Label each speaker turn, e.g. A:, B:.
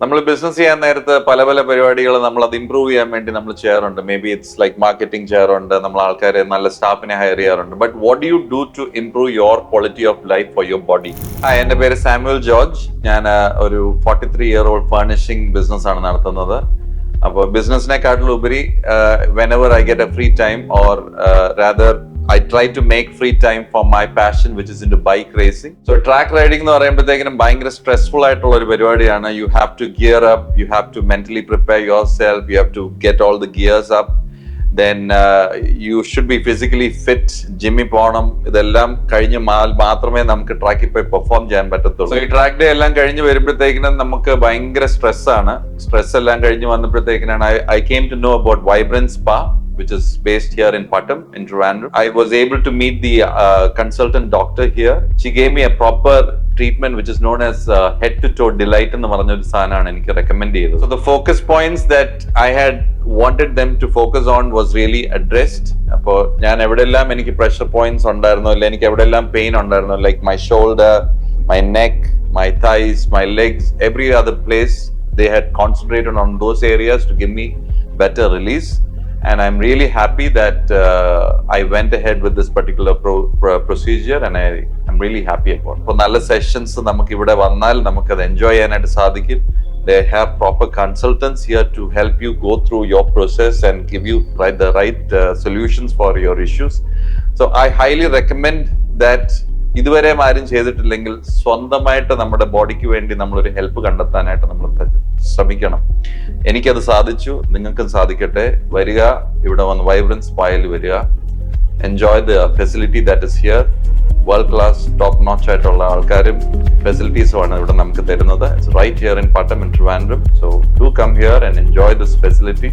A: നമ്മൾ ബിസിനസ് ചെയ്യാൻ നേരത്ത് പല പല പരിപാടികൾ നമ്മൾ അത് ഇമ്പ്രൂവ് ചെയ്യാൻ വേണ്ടി നമ്മൾ ചെയ്യാറുണ്ട്. Maybe it's like marketing ചെയ്യാറുണ്ട്, നമ്മൾ ആൾക്കാരെ നല്ല സ്റ്റാഫിനെ ഹയർ ചെയ്യാറുണ്ട്. But what do you do to improve your quality of life for your body? എന്റെ പേര് സാമുവൽ ജോർജ്. ഞാൻ ഒരു 43-year-old ഫർണിഷിംഗ് ബിസിനസ് ആണ് നടത്തുന്നത്. അപ്പോൾ ബിസിനസിനെക്കാട്ടിലുപരി whenever I get a free time, or rather I try to make free time for my passion, which is into bike racing. So track riding എന്ന് പറയുമ്പോഴത്തേക്കിനും ഭയങ്കര stressful ആയിട്ടുള്ള ഒരു പരിപാടിയാണ്. You have to gear up, you have to mentally prepare yourself, you have to get all the gears up. Then you should be physically fit, ജിമ്മിൽ പോകണം. ഇതെല്ലാം കഴിഞ്ഞ് മാത്രമേ നമുക്ക് ട്രാക്കിൽ പോയി പെർഫോം ചെയ്യാൻ പറ്റത്തുള്ളൂ. ഈ ട്രാക്ക് ഡേ എല്ലാം കഴിഞ്ഞ് വരുമ്പോഴത്തേക്കിനും നമുക്ക് ഭയങ്കര സ്ട്രെസ്സാണ്. സ്ട്രെസ് എല്ലാം കഴിഞ്ഞ് വന്നപ്പോഴത്തേക്കിനാണ് I came to know about Vibrance Spa, which is based here in Pattam, in Trivandrum. I was able to meet the consultant doctor here. She gave me a proper treatment which is known as head to toe delight എന്ന് പറഞ്ഞ ഒരു സാധനമാണ് എനിക്ക് recommend ചെയ്തത്. So the focus points that I had wanted them to focus on was really addressed. അപ്പോൾ ഞാൻ എവിടെയെല്ലാം എനിക്ക് പ്രഷർ പോയിന്റ്സ് ഉണ്ടായിരുന്നോ, അല്ലെ എനിക്ക് എവിടെയെല്ലാം പെയിൻ ഉണ്ടായിരുന്നോ, like my shoulder, my neck, my thighs, my legs, every other place, they had concentrated on those areas to give me better release. And I'm really happy that I went ahead with this particular procedure, and I'm really happy about it. For nalla sessions namak ivide vannal namak adu enjoy cheyanayittu sadhikkum. They have proper consultants here to help you go through your process and give you the right solutions for your issues. So I highly recommend that ഇതുവരെ ആരും ചെയ്തിട്ടില്ലെങ്കിൽ സ്വന്തമായിട്ട് നമ്മുടെ ബോഡിക്ക് വേണ്ടി നമ്മളൊരു help കണ്ടെത്താനായിട്ട് നമ്മൾ ശ്രമിക്കണം. എനിക്കത് സാധിച്ചു, നിങ്ങൾക്കും സാധിക്കട്ടെ. വരിക, ഇവിടെ വന്ന് വൈബ്രൻസ് സ്പായിൽ വരിക. Enjoy the facility that is here. World class top notch ആയിട്ടുള്ള ആൾക്കാരും ഫെസിലിറ്റീസും ആണ് ഇവിടെ നമുക്ക് തരുന്നത്. It's right here in Pattom, in Trivandrum. So do come here and enjoy this facility.